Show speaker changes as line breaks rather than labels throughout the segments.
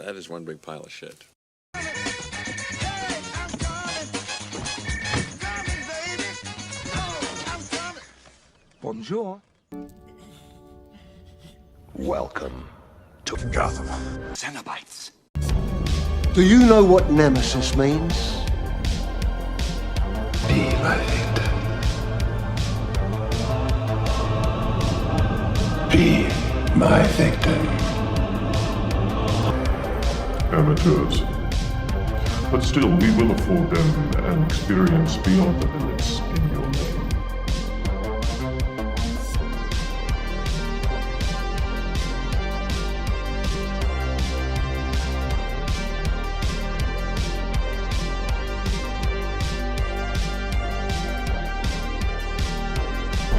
That is one big pile of shit.
Bonjour.
Welcome to Gotham.
Cenobites.
Do you know what nemesis means?
Be my victim. Be my victim.
Amateurs. But still, we will afford them an experience beyond the limits in your name.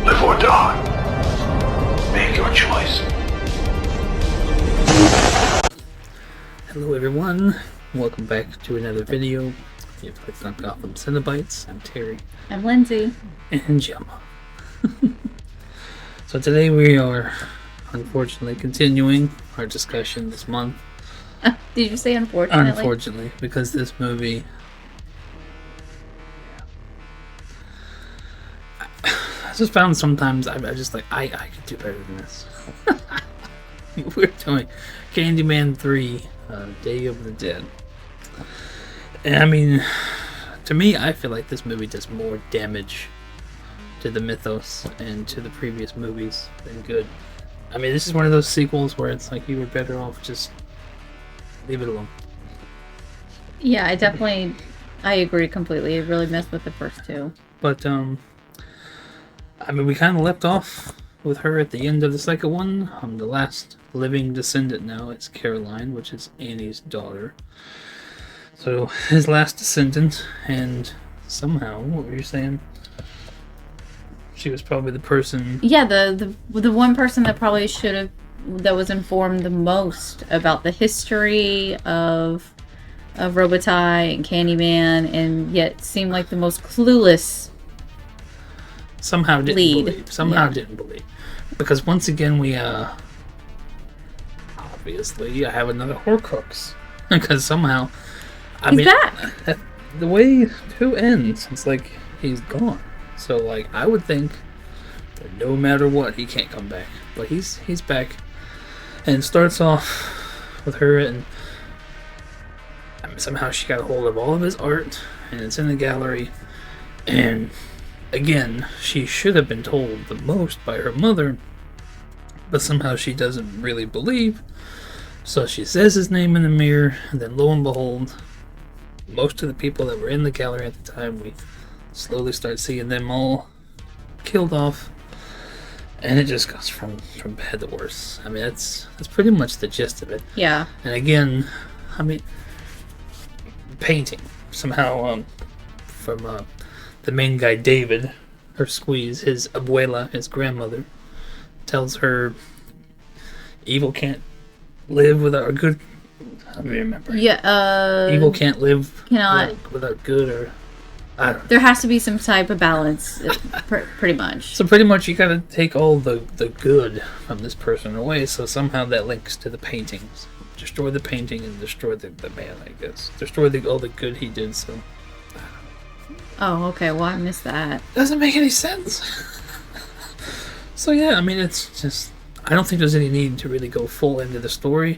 Live or die. Make your choice.
Hello everyone, welcome back to another video. You've clicked on Gotham Cenobites. I'm Terry.
I'm Lindsay.
And Gemma. So today we are unfortunately continuing our discussion this month.
Did you say unfortunately?
Unfortunately, because this movie... I just found sometimes I just like, I could do better than this. We're doing Candyman 3, Day of the Dead. And I mean, to me, I feel like this movie does more damage to the mythos and to the previous movies than good. I mean, this is one of those sequels where it's like you were better off just leave it alone.
Yeah, I agree completely. It really messed with the first two.
But, I mean, we kind of left off with her at the end of the second one. The last living descendant now is Caroline, which is Annie's daughter. So, his last descendant, and somehow, what were you saying? She was probably the person...
Yeah, the one person that probably that was informed the most about the history of Robitaille and Candyman, and yet seemed like the most clueless
Somehow didn't
lead.
believe. Somehow didn't believe. Because once again we, obviously, I have another Horcrux. Because somehow...
He's back!
The way 2 ends, it's like, he's gone. So, like, I would think that no matter what, he can't come back. But he's back. And it starts off with her, and I mean, somehow she got a hold of all of his art, and it's in the gallery, and... Again, she should have been told the most by her mother, but somehow she doesn't really believe. So she says his name in the mirror, and then lo and behold, most of the people that were in the gallery at the time, we slowly start seeing them all killed off, and it just goes from bad to worse. I mean, that's pretty much the gist of it.
Yeah.
And again, I mean, painting somehow from the main guy, David, her squeeze, his abuela, his grandmother, tells her evil can't live without good. I don't remember.
Yeah,
evil can't live
cannot
without good, or I don't know.
There has to be some type of balance, pretty much.
So pretty much you gotta take all the good from this person away, so somehow that links to the paintings. Destroy the painting and destroy the man, I guess. Destroy all the good he did, so...
Oh, okay. Well, I missed that.
Doesn't make any sense. So yeah, I mean, it's just... I don't think there's any need to really go full into the story.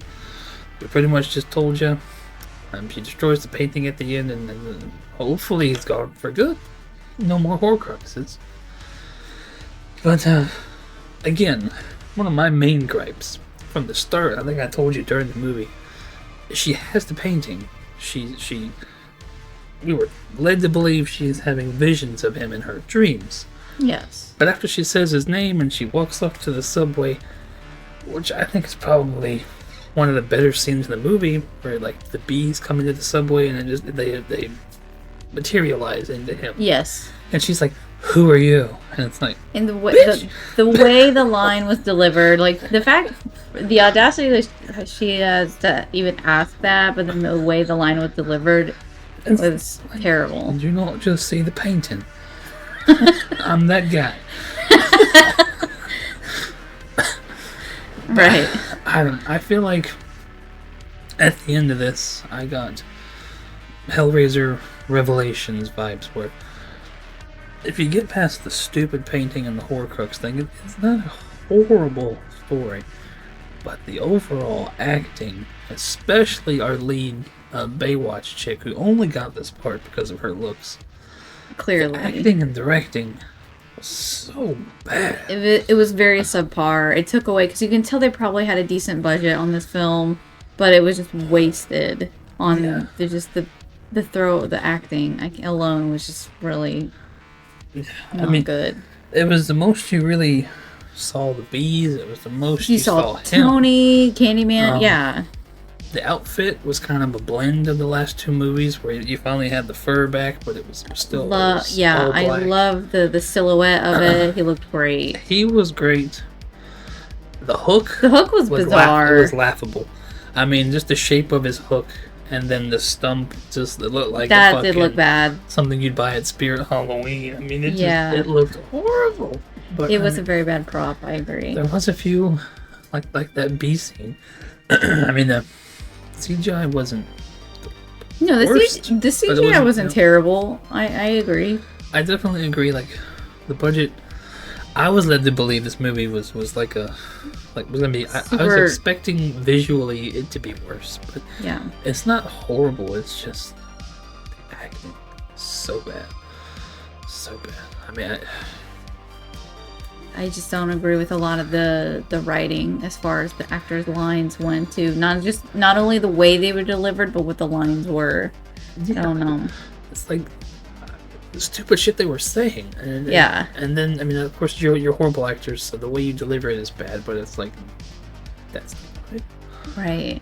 We pretty much just told you. She destroys the painting at the end, and then hopefully he's gone for good. No more Horcruxes. But, again, one of my main gripes from the start, I think I told you during the movie, she has the painting. We were led to believe she's having visions of him in her dreams.
Yes.
But after she says his name and she walks off to the subway, which I think is probably one of the better scenes in the movie, where like the bees come into the subway and they materialize into him.
Yes.
And she's like, "Who are you?" And it's like,
and the way
bitch!
the way the line was delivered, like the audacity that she has to even ask that, but then the way the line was delivered. It was terrible.
Did you not just see the painting? I'm that guy.
Right.
I feel like at the end of this, I got Hellraiser Revelations vibes where if you get past the stupid painting and the Horcrux thing, it's not a horrible story. But the overall acting, especially our lead Baywatch chick, who only got this part because of her looks,
Clearly.
the acting and directing was so bad.
It was very subpar. It took away, because you can tell they probably had a decent budget on this film, but it was just wasted on the acting alone was just really not good.
It was the most you really saw the bees. It was the most
You saw
him.
Tony, Candyman, yeah.
The outfit was kind of a blend of the last two movies, where you finally had the fur back, but it was still all
I
black.
love the silhouette of it. He looked great.
He was great. The hook
was bizarre.
It was laughable. I mean, just the shape of his hook, and then the stump, just it looked like
That did look bad.
Something you'd buy at Spirit Halloween. I mean, it looked horrible. But
It was a very bad prop. I agree.
There was a few, like that bee scene. I mean, the CGI wasn't.
No, the
worst,
CGI wasn't terrible. I agree.
I definitely agree. Like the budget, I was led to believe this movie was was gonna be. I was expecting visually it to be worse, but
yeah,
it's not horrible. It's just the acting so bad, so bad. I mean,
I just don't agree with a lot of the writing as far as the actors' lines went to. Not only the way they were delivered, but what the lines were.
Yeah.
I don't know.
It's like the stupid shit they were saying. And then I mean, of course, you're horrible actors, so the way you deliver it is bad. But it's like that's not
right.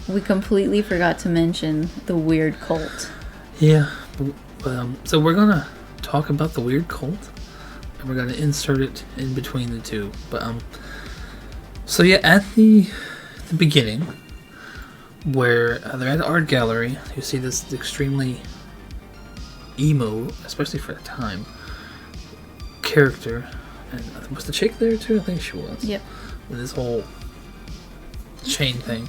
We completely forgot to mention the weird cult.
Yeah. So we're gonna talk about the weird cult. We're going to insert it in between the two. But so yeah, at the beginning, where they're at the art gallery, you see this extremely emo, especially for the time, character. And was the chick there too? I think she was.
Yep.
With this whole chain thing.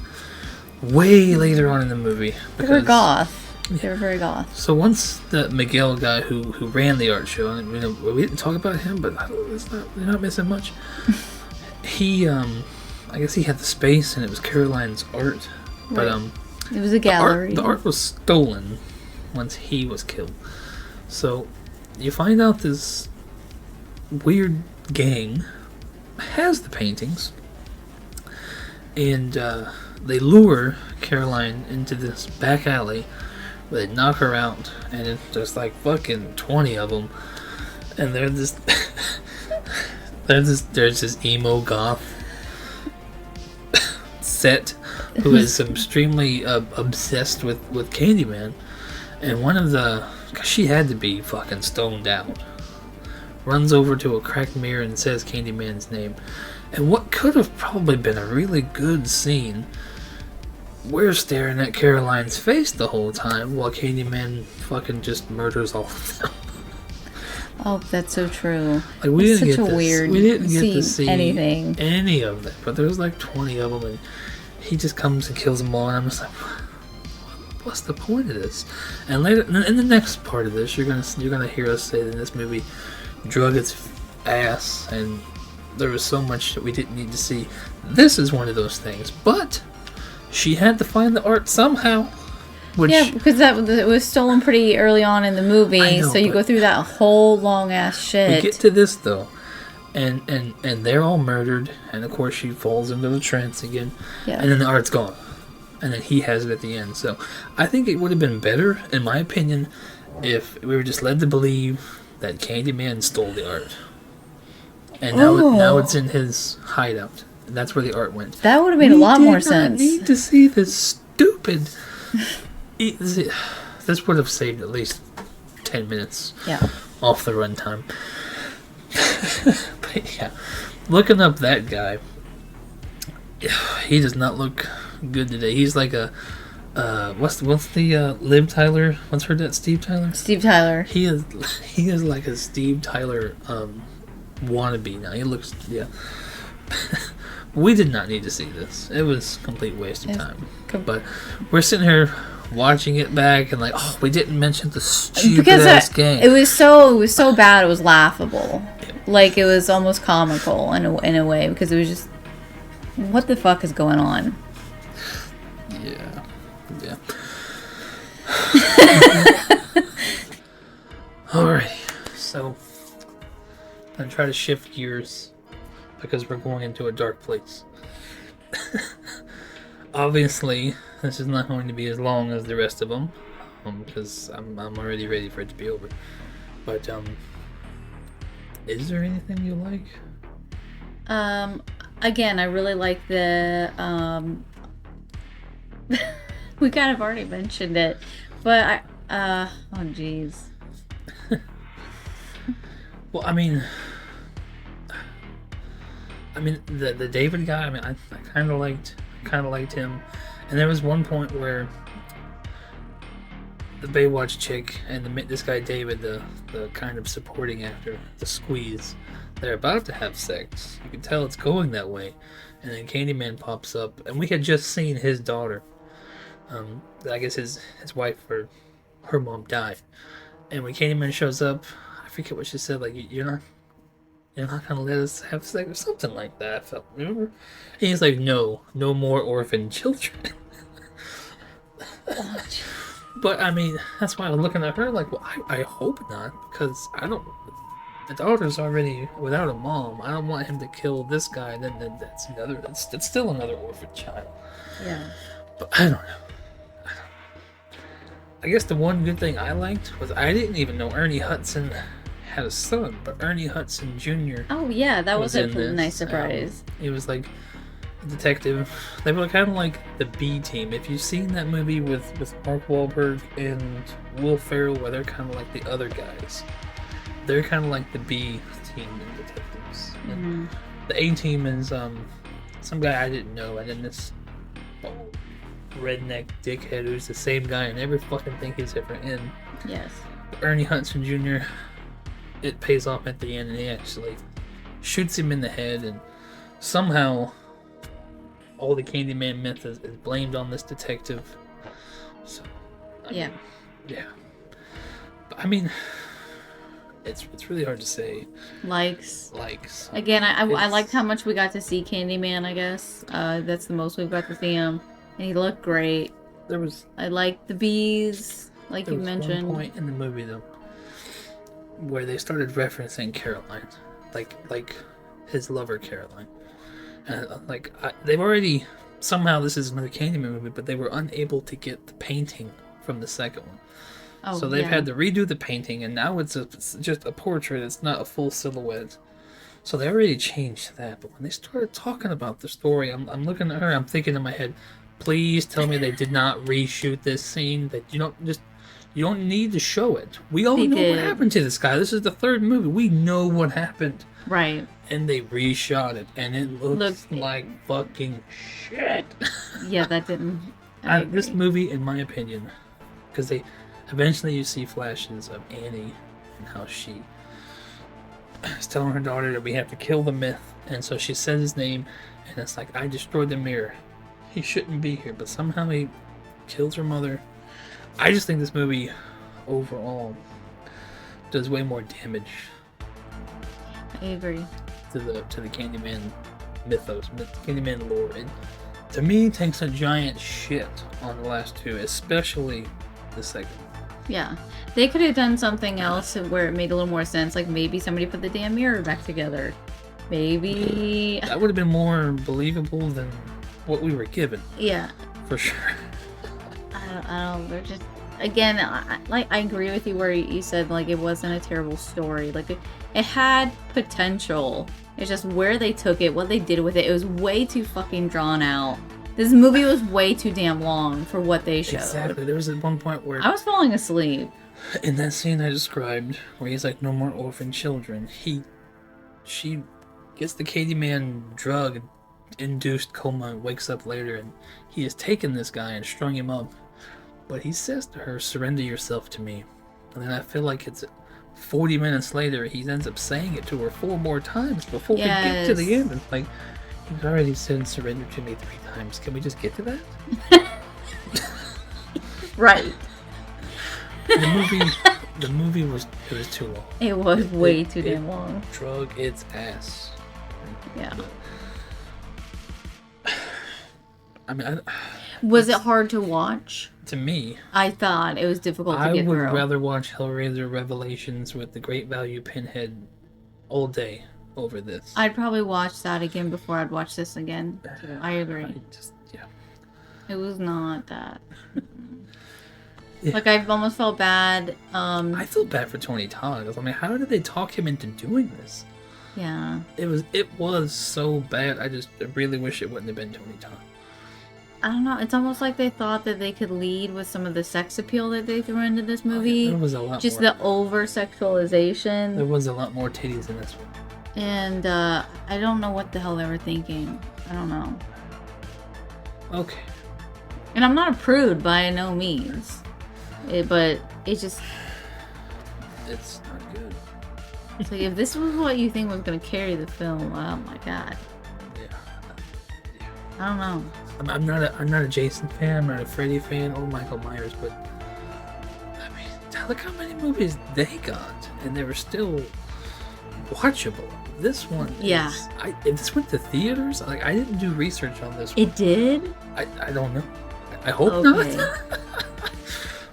Way later on in the movie.
They were goth. They were very goth.
So once the Miguel guy who ran the art show, and we didn't talk about him, but they're not missing much. He, I guess he had the space, and it was Caroline's art. But
it was a gallery.
The art was stolen once he was killed. So you find out this weird gang has the paintings, and they lure Caroline into this back alley. They knock her out, and it's just like fucking 20 of them, and they're just there's this emo goth set who is extremely obsessed with Candyman, and one of the, she had to be fucking stoned out, runs over to a cracked mirror and says Candyman's name, and what could have probably been a really good scene. We're staring at Caroline's face the whole time while Candyman fucking just murders all of them.
Oh, that's so true.
Like we
it's
didn't
such
get
a weird
we didn't get to see
anything.
Any of them, but there was like 20 of them, and he just comes and kills them all. And I'm just like, what's the point of this? And later, in the next part of this, you're gonna hear us say that this movie drug its ass, and there was so much that we didn't need to see. This is one of those things, but she had to find the art somehow.
Yeah, because it was stolen pretty early on in the movie, so you go through that whole long ass shit.
We get to this though, and they're all murdered, and of course she falls into the trance again, and then the art's gone, and then he has it at the end. So I think it would have been better, in my opinion, if we were just led to believe that Candyman stole the art, and now it's in his hideout. And that's where the art went.
That would have made a lot more sense.
We need to see this stupid. This would have saved at least 10 minutes off the runtime. But yeah, looking up that guy, he does not look good today. He's like a what's the Liv Tyler? What's her name? Steve Tyler.
Steve Tyler.
He is like a Steve Tyler wannabe now. He looks We did not need to see this. It was a complete waste of time.
com-
But we're sitting here watching it back and like, oh, we didn't mention the stupid
Because
ass game.
it was so bad, it was laughable. Like, it was almost comical in a way, because it was just, what the fuck is going on?
Yeah. Alrighty. So, I'm going to try to shift gears because we're going into a dark place. Obviously, this is not going to be as long as the rest of them, because I'm already ready for it to be over. But, is there anything you like?
Again, I really like the, we kind of already mentioned it, but oh jeez.
Well, I mean, the David guy. I mean, I kind of liked him, and there was one point where the Baywatch chick and this guy David, the kind of supporting actor, the squeeze, they're about to have sex. You can tell it's going that way, and then Candyman pops up, and we had just seen his daughter. I guess his wife or her mom died, and when Candyman shows up, I forget what she said. Like, you're not gonna let us have sex or something like that. I felt, remember? And he's like, no more orphan children. But I mean, that's why I'm looking at her like, well, I hope not, because the daughter's already without a mom. I don't want him to kill this guy, and then that's still another orphan child.
Yeah.
But I don't know. I guess the one good thing I liked was I didn't even know Ernie Hudson had a son, but Ernie Hudson Jr.
Oh yeah, that was a
in this.
nice surprise.
He was like a detective. They were kind of like the B team. If you've seen that movie with Mark Wahlberg and Will Ferrell, where they're kind of like the other guys, they're kind of like the B team in detectives. And the A team is some guy I didn't know, and then this redneck dickhead who's the same guy in every fucking thing he's ever in.
Yes.
Ernie Hudson Jr., it pays off at the end, and he actually shoots him in the head, and somehow all the Candyman myth is blamed on this detective. So,
Yeah.
But, I mean, it's really hard to say.
Likes.
Again,
I liked how much we got to see Candyman, I guess. That's the most we've got to see him. And he looked great. I liked the bees, like you mentioned.
There was one point in the movie, though, where they started referencing Caroline. Like his lover, Caroline. And, they've already... Somehow this is another Candyman movie, but they were unable to get the painting from the second one.
Oh,
so they've had to redo the painting, and now it's just a portrait. It's not a full silhouette. So they already changed that. But when they started talking about the story, I'm looking at her. I'm thinking in my head, please tell me they did not reshoot this scene. That you don't need to show it. We all know what happened to this guy. This is the third movie. We know what happened.
Right.
And they reshot it, and it looks like fucking shit.
Yeah, that didn't.
This movie, in my opinion, because eventually you see flashes of Annie and how she is telling her daughter that we have to kill the myth, and so she says his name, and it's like, I destroyed the mirror. He shouldn't be here, but somehow he kills her mother. I just think this movie overall does way more damage.
I agree.
To the Candyman mythos, Candyman lore. It, to me, takes a giant shit on the last two, especially the second.
Yeah, they could have done something else where it made a little more sense. Like maybe somebody put the damn mirror back together. Maybe
that would have been more believable than what we were given.
Yeah,
for sure.
I don't. They're just again. I agree with you where you said like it wasn't a terrible story. Like it had potential. It's just where they took it, what they did with it. It was way too fucking drawn out. This movie was way too damn long for what they showed.
Exactly. There was at one point where
I was falling asleep.
In that scene I described, where he's like, "No more orphan children." She gets the Candyman drug-induced coma and wakes up later, and he has taken this guy and strung him up. But he says to her, "Surrender yourself to me." And then I feel like it's 40 minutes later, he ends up saying it to her 4 more times before we get to the end. It's like, You've already said surrender to me 3 times. Can we just get to that?
Right.
The movie was too long.
It was way too damn long.
Drug its ass.
Yeah.
I mean,
Was it hard to watch?
to me,
I thought it was difficult to
I
get
would
through.
rather watch Hellraiser Revelations with the Great Value Pinhead all day over this.
I'd probably watch that again before I'd watch this again. I agree.
Yeah.
It was not that.
Yeah.
Like, I almost felt bad.
I feel bad for Tony Todd. I mean, how did they talk him into doing this?
Yeah.
It was so bad. I really wish it wouldn't have been Tony Todd.
I don't know. It's almost like they thought that they could lead with some of the sex appeal that they threw into this movie.
There was a lot
Just
more.
the over-sexualization.
There was a lot more titties in this one.
And I don't know what the hell they were thinking. I don't know.
Okay.
And I'm not a prude by no means. But it just...
It's not good.
It's like, if this was what you think was going to carry the film, oh my god.
Yeah.
I don't know.
I'm not a Jason fan, I'm not a Freddy fan, or Michael Myers, but I mean, look how many movies they got, and they were still watchable. This one,
Yeah.
If this went to theaters, like, I didn't do research on this one.
It did?
I don't know. I hope
Okay.
not.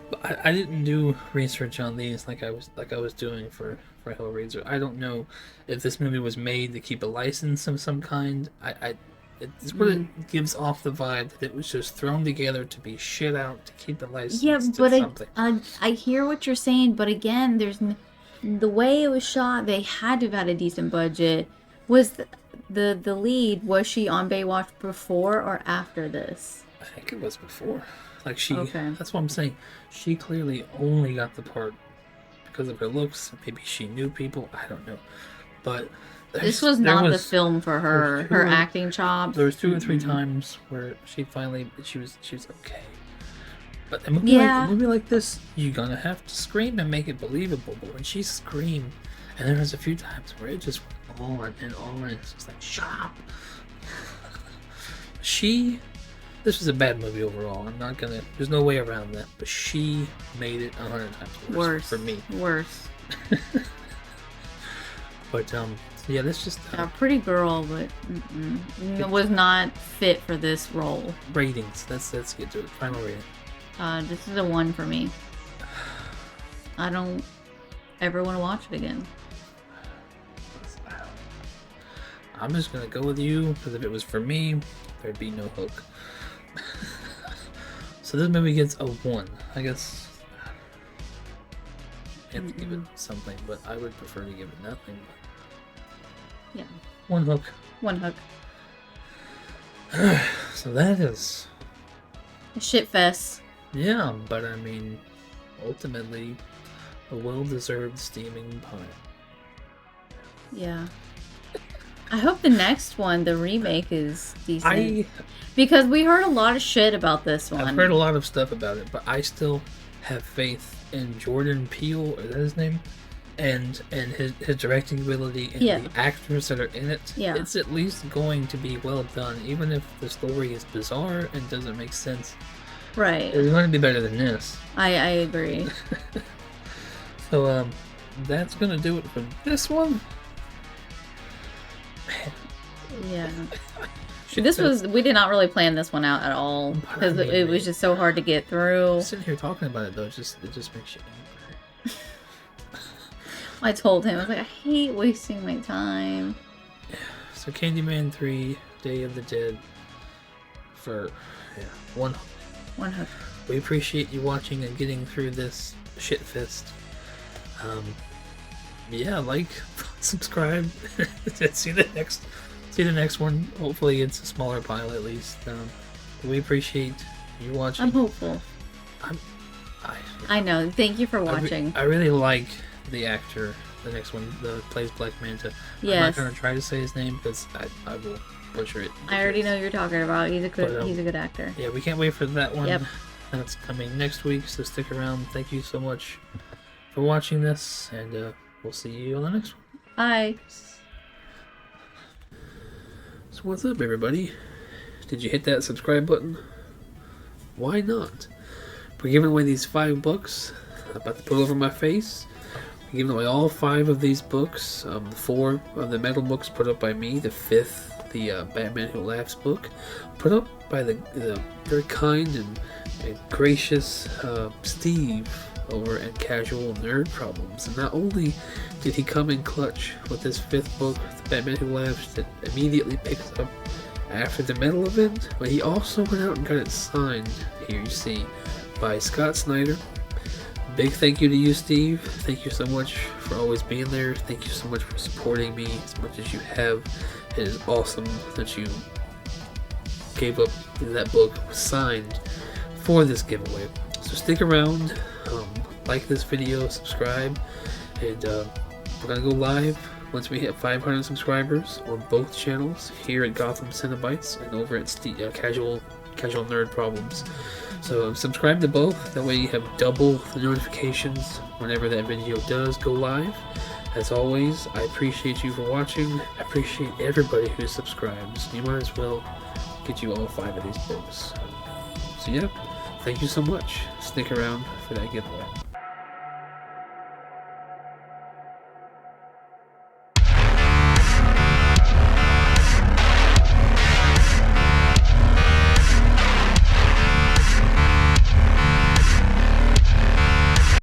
But I didn't do research on these like I was doing for Hellraiser. I don't know if this movie was made to keep a license of some kind. It's what it gives off the vibe that it was just thrown together to be shit out to keep the license.
Yeah,
to
but
something.
I hear what you're saying, but again, the way it was shot, they had to have had a decent budget. Was the lead, was she on Baywatch before or after this?
I think it was before. Like
Okay.
That's what I'm saying. She clearly only got the part because of her looks. Maybe she knew people. I don't know. But
This was not the film for her. Her acting chops.
There was 2 or 3 times where she was okay. But a movie like this, you're gonna have to scream and make it believable. But when she screamed, and there was a few times where it just went on and on, and it's just like, shut up. This was a bad movie overall. There's no way around that. But she made it 100 times worse for me.
Worse.
But yeah, that's just
A pretty girl, but it was not fit for this role.
ratings. Let's get to it. Final rating.
This is a 1 for me. I don't ever want to watch it again.
I'm just gonna go with you because if it was for me, there'd be no hook. So this movie gets a 1. I guess I have to give it something, but I would prefer to give it nothing.
Yeah.
1 hook.
1 hook.
So that is,
A shit fest.
yeah, but I mean, ultimately, a well-deserved steaming pie.
Yeah. I hope the next one, the remake, is decent.
I
Because we heard a lot of shit about this one.
I've heard a lot of stuff about it, but I still have faith in Jordan Peele, is that his name? And his directing ability and
Yeah.
the actors that are in it.
Yeah.
It's at least going to be well done, even if the story is bizarre and doesn't make sense.
Right.
It's going to be better than this.
I agree.
So that's going to do it for this one.
Yeah. We did not really plan this one out at all because
I mean,
it was just so hard to get through.
Sitting here talking about it though, it just makes you angry.
I told him, I was like, I hate wasting my time.
So Candyman 3, Day of the Dead for 1 hook.
1 hook.
We appreciate you watching and getting through this shit fest. Yeah, like, subscribe, see the next one. Hopefully it's a smaller pile at least. We appreciate you watching.
I'm hopeful. I know. Thank you for watching.
I really like the actor, the next one, that plays Black Manta.
Yes.
I'm not going to try to say his name because I will butcher it.
I already know who you're talking about. He's a good actor.
Yeah, we can't wait for that one.
Yep.
That's coming next week, so stick around. Thank you so much for watching this, and we'll see you on the next one.
Bye.
So So what's up, everybody? Did you hit that subscribe button? Why not? We're giving away these 5 books. I'm about to put over my face. We're giving away all 5 of these books. The 4 of the metal books put up by me. The 5th, the Batman Who Laughs book, put up by the very kind and gracious Steve over at Casual Nerd Problems. And not only did he come in clutch with this 5th book, The Batman Who Laughs, that immediately picks up after the metal event, but he also went out and got it signed, here you see, by Scott Snyder. Big thank you to you, Steve. Thank you so much for always being there. Thank you so much for supporting me as much as you have. It is awesome that you gave up that book signed for this giveaway. So stick around, like this video, subscribe, and we're gonna go live once we hit 500 subscribers on both channels, here at Gotham Cinebites and over at Casual Nerd Problems. So subscribe to both, that way you have double the notifications whenever that video does go live. As always, I appreciate you for watching. I appreciate everybody who subscribes. You might as well get you all 5 of these books. So yeah, thank you so much. Stick around for that giveaway.